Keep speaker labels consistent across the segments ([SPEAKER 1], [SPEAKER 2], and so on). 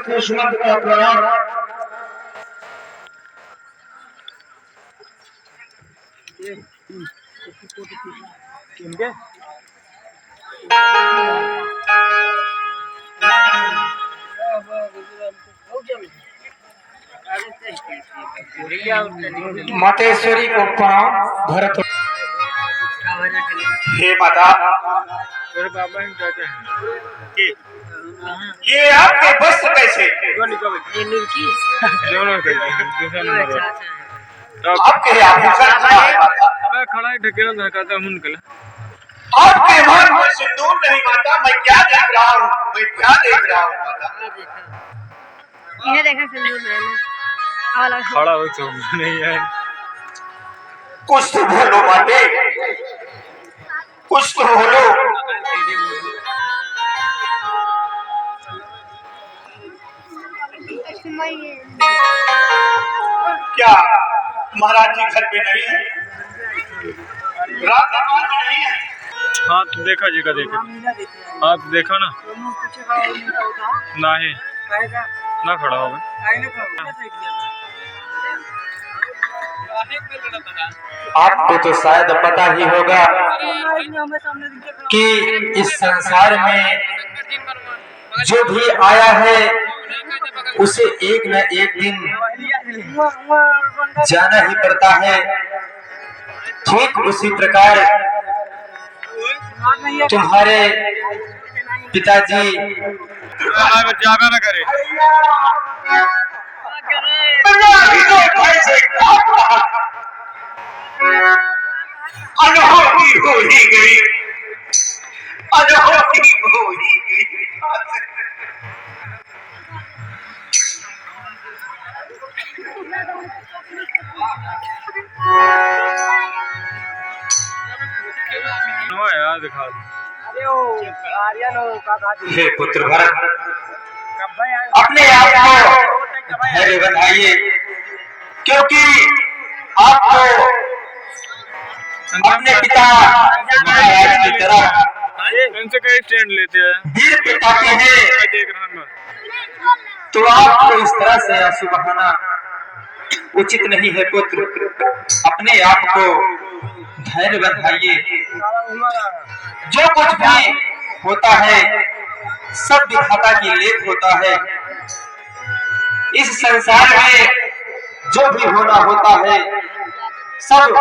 [SPEAKER 1] दुश्मन का प्रणाम। मातेश्वरी को प्रणाम। भरत हे माता, ये आपके बस कैसे? आपके
[SPEAKER 2] खड़ा है ढकेला धकाता हूं निकला।
[SPEAKER 1] आपके मन में सिंदूर नहीं माता, मैं क्या देख रहा हूँ, मैं क्या देख रहा हूँ माता?
[SPEAKER 3] ये देखा सिंदूर मैंने
[SPEAKER 2] खड़ा हो तो नहीं है।
[SPEAKER 1] कुछ तो बोलो माते, कुछ तो बोलो। क्या महाराज जी घर पे नहीं है? रात नहीं है?
[SPEAKER 2] हाथ देखा जी का देखा, हाथ देखा ना नहीं ना खड़ा होगा।
[SPEAKER 1] आपको तो शायद पता ही होगा कि इस संसार में जो भी आया है उसे एक न एक दिन जाना ही पड़ता है। ठीक उसी प्रकार तुम्हारे पिताजी
[SPEAKER 2] जागा ना करे।
[SPEAKER 1] अनहोनी हो ही गई, अनहोनी हो ही गई।
[SPEAKER 2] यार दिखा
[SPEAKER 1] हे पुत्र भरत, अपने आप को धैर्य बनाइए, क्योंकि आपको अपने पिता महाराज की तरह
[SPEAKER 2] इनसे कई स्टैंड लेते हैं
[SPEAKER 1] वीर पिता के हैं,
[SPEAKER 2] देख रहा हूँ।
[SPEAKER 1] तो आपको इस तरह से आंसू बहाना उचित नहीं है पुत्र। अपने आप को धैर्य बनाइए। जो कुछ भी होता है सब विधाता की लेख होता है। इस संसार में जो भी होना होता है सब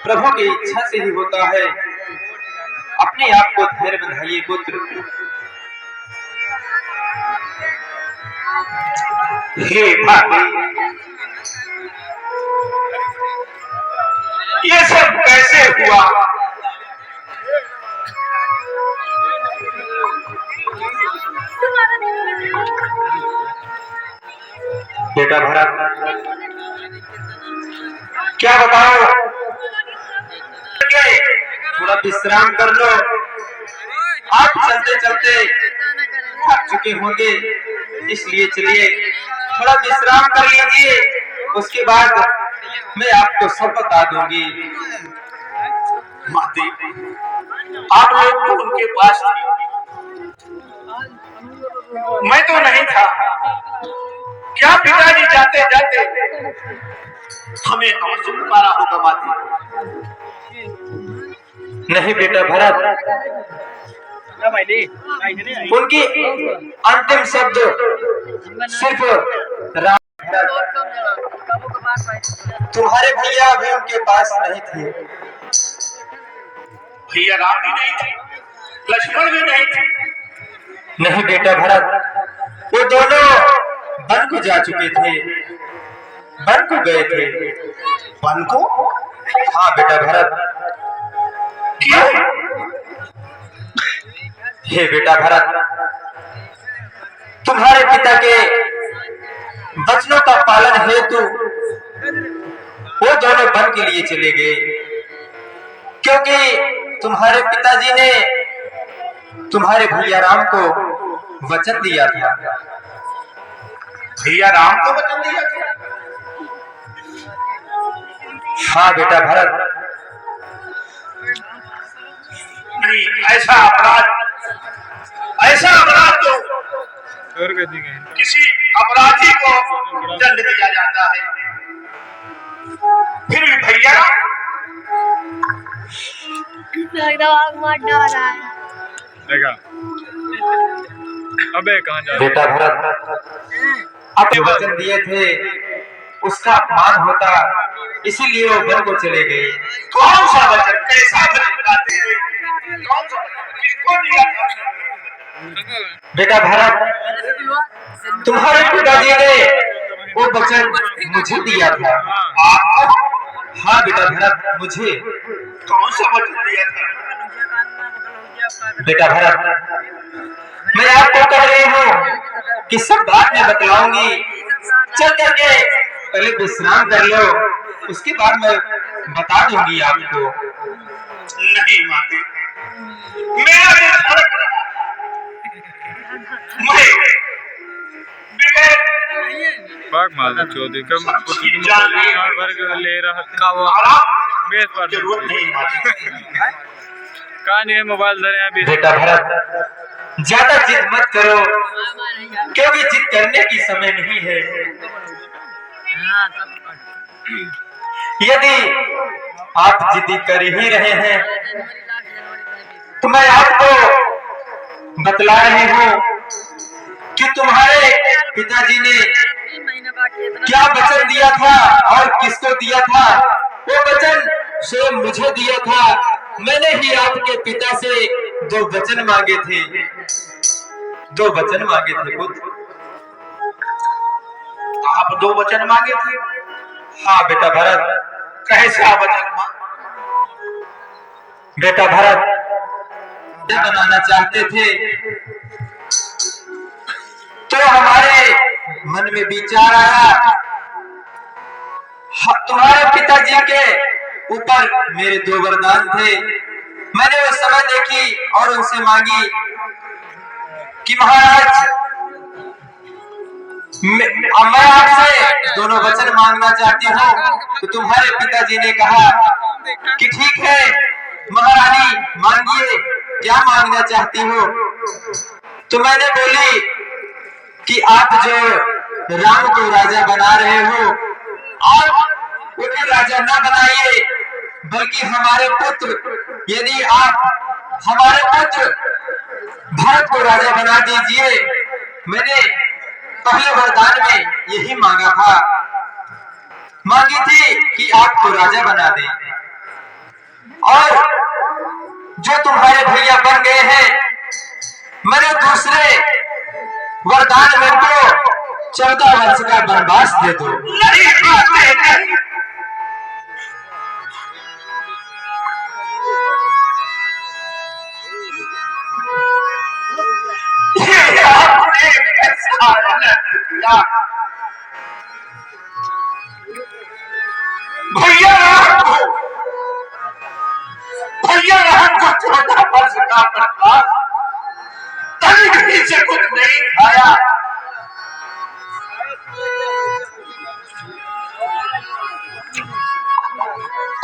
[SPEAKER 1] प्रभु की इच्छा से ही होता है। अपने आप को धैर्य बनाइए पुत्र। हे भाई, ये सब कैसे हुआ? बेटा भरत, क्या बताओ, थोड़ा विश्राम कर लो। आप चलते चलते थक चुके होंगे, इसलिए चलिए थोड़ा विश्राम कर लीजिए। उसके बाद मैं आपको सब बता दूंगी। माते, आप लोग तो उनके पास थे, मैं तो नहीं था। क्या पिताजी जाते जाते हमें हमसे पुकारा होगा माते? नहीं बेटा भरत, उनकी अंतिम शब्द सिर्फ राम। तुम्हारे भैया अभी उनके पास नहीं थे।
[SPEAKER 4] भैया राम भी नहीं थे, लक्ष्मण भी नहीं थे।
[SPEAKER 1] नहीं बेटा भरत, वो दोनों वन को जा चुके थे, वन को गए थे।
[SPEAKER 4] वन को?
[SPEAKER 1] हाँ बेटा भरत।
[SPEAKER 4] क्यों?
[SPEAKER 1] हे बेटा भरत, तुम्हारे पिता के वचनों का पालन हेतु वो दोनों वन के लिए चले गए, क्योंकि तुम्हारे पिताजी ने तुम्हारे भैया राम को वचन दिया था।
[SPEAKER 4] भैया राम को वचन दिया था?
[SPEAKER 1] हाँ बेटा भरत।
[SPEAKER 4] नहीं, ऐसा अपराध तो किसी अपराधी को दंड दिया जाता है, फिर भी भैया
[SPEAKER 2] देखा। अबे कहाँ जा रहे?
[SPEAKER 1] बेटा भरत, अपने वचन दिए थे उसका अपमान होता, इसीलिए वो वन को चले गए।
[SPEAKER 4] कौन सा वचन, कैसा वचन बताते हैं? कौन सा वचन, किसको दिया था?
[SPEAKER 1] बेटा भरत, तुम्हारे पिताजी ने वो वचन मुझे दिया था।
[SPEAKER 4] आपको?
[SPEAKER 1] हाँ बेटा भरत, मुझे।
[SPEAKER 4] कौन सा वचन दिया था?
[SPEAKER 1] बेटा भरत, मैं आपको कह रही हूँ कि सब बात में बतलाऊंगी, चल करके पहले विश्राम कर लो, उसके बाद मैं बता दूंगी आपको।
[SPEAKER 4] नहीं माते, मेरा दिल धड़क रहा।
[SPEAKER 2] बाग मालूम चौधरी कम ले रहा
[SPEAKER 4] जरूरत नहीं माते।
[SPEAKER 2] कहाँ नहीं मोबाइल धरे अभी।
[SPEAKER 1] बेटा भरत, ज्यादा जिद मत करो, क्योंकि जिद करने की समय नहीं है। यदि आप जिद कर ही रहे हैं तो मैं आपको बतला रही हूँ कि तुम्हारे पिताजी ने क्या वचन दिया था और किसको दिया था। वो वचन स्वयं मुझे दिया था। मैंने ही आपके पिता से 2 वचन मांगे थे, 2 वचन मांगे थे पुत्र।
[SPEAKER 4] आप 2 वचन मांगे थे?
[SPEAKER 1] हाँ बेटा भरत।
[SPEAKER 4] कैसा वचन
[SPEAKER 1] बेटा भरत, बनाना चाहते थे तो हमारे मन में विचार आया, तुम्हारे पिताजी के ऊपर मेरे 2 वरदान थे। मैंने वो समय देखी और उनसे मांगी कि महाराज, मैं आपसे दोनों वचन मांगना चाहती हूँ। तो तुम्हारे पिताजी ने कहा कि ठीक है महारानी, मांगिए, क्या मांगना चाहती हो। तो मैंने बोली कि आप जो राम को राजा बना रहे हो, आप उन्हें राजा न बनाइए, बल्कि हमारे पुत्र, यदि आप हमारे पुत्र भरत को राजा बना दीजिए। मैंने पहले वरदान में यही मांगा था, मांगी थी कि आपको राजा बना दें। और जो तुम्हारे भैया बन गए हैं, मैंने दूसरे वरदान में उनको 14 वर्ष का वनवास दे दो।
[SPEAKER 4] नहीं, भैया राम को 14 वर्ष का वनवास, तनिक से कुछ नहीं खाया।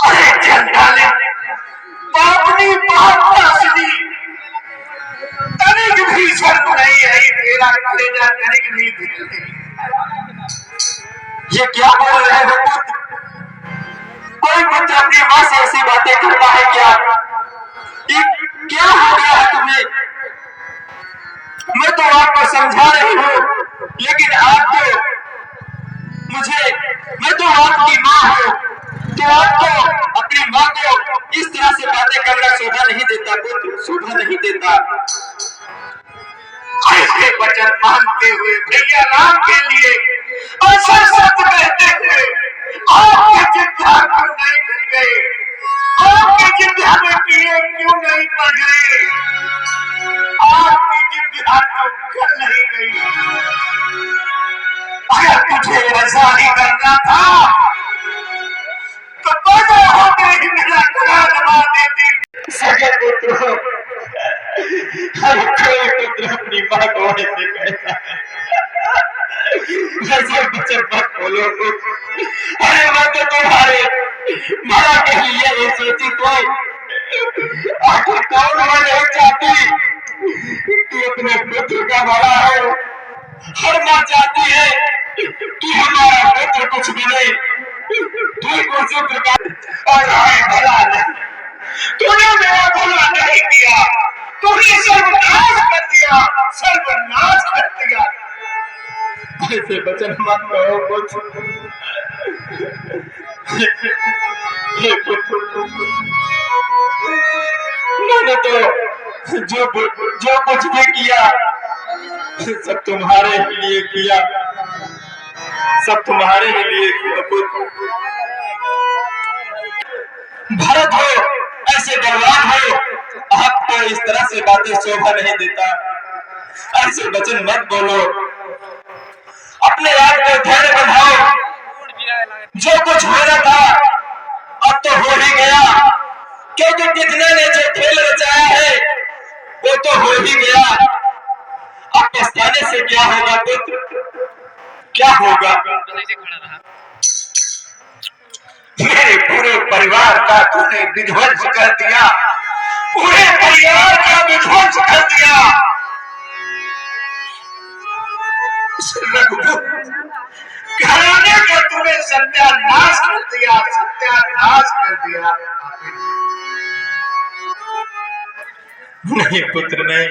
[SPEAKER 4] अरे चंडाले, बापनी महापासनी, तनिक भी शर्म नहीं है, तेरा कलेजा तनिक नहीं दिखती।
[SPEAKER 1] ये क्या बोल रहे हो पुत्र? कोई पुत्र अपनी माँ से ऐसी बातें करता है क्या? ये क्या हो गया है तुम्हें? मैं तो आपको समझा रही हूँ, लेकिन आप तो मुझे, मैं तो आपकी माँ हूँ, तो आपको अपनी माँ को इस तरह से बातें करना शोभा नहीं देता पुत्र, शोभा नहीं देता।
[SPEAKER 4] ऐसे वचन मानते हुए भैया राम के लिए ऐसा शब्द कहते हुए आपके जिद्दा क्यों नहीं खुल गए? आपके जिद्दा में पिए क्यों नहीं पड़ गए? आपकी जिद्दा क्यों कर नहीं गई? अगर तुझे ऐसा ही करना था तो पैदा होते ही मेरा गला दबा देती।
[SPEAKER 1] सगे पुत्र, हर कोई पुत्र अपनी माँ को ऐसे कहता है, वैसे बच्चे मत बोलो। अरे मैं तो तुम्हारे भला के लिए ये सोची तो आखिर कौन हो नहीं चाहती कि अपने पुत्र का भला हो। हर माँ चाहती है कि हमारा पुत्र कुछ बने, ठीक उसी प्रकार।
[SPEAKER 4] और हमें भला नहीं, तूने मेरा भला नहीं किया, तूने सर्वनाश कर दिया, सर्वनाश कर दिया।
[SPEAKER 1] ऐसे वचन मत कहो पुत्र। हे पुत्र, मैंने तो जो कुछ भी किया सब तुम्हारे ही लिए किया, सब तुम्हारे ही लिए किया पुत्र। भरत हो, ऐसे बलवान हो, आपको इस तरह से बातें शोभा नहीं देता। ऐसे वचन मत बोलो, अपने आप को धैर्य बढ़ाओ। जो कुछ होना था अब तो हो ही गया, क्योंकि कितने ने जो खेल रचाया है वो तो हो ही गया। अब पछताने से क्या होगा पुत्र, क्या होगा?
[SPEAKER 4] मेरे पूरे परिवार का तूने विध्वंस कर दिया, पूरे परिवार का विध्वंस कर दिया। घराने का तूने सत्यानाश कर दिया, सत्यानाश कर दिया।
[SPEAKER 1] नहीं पुत्र नहीं,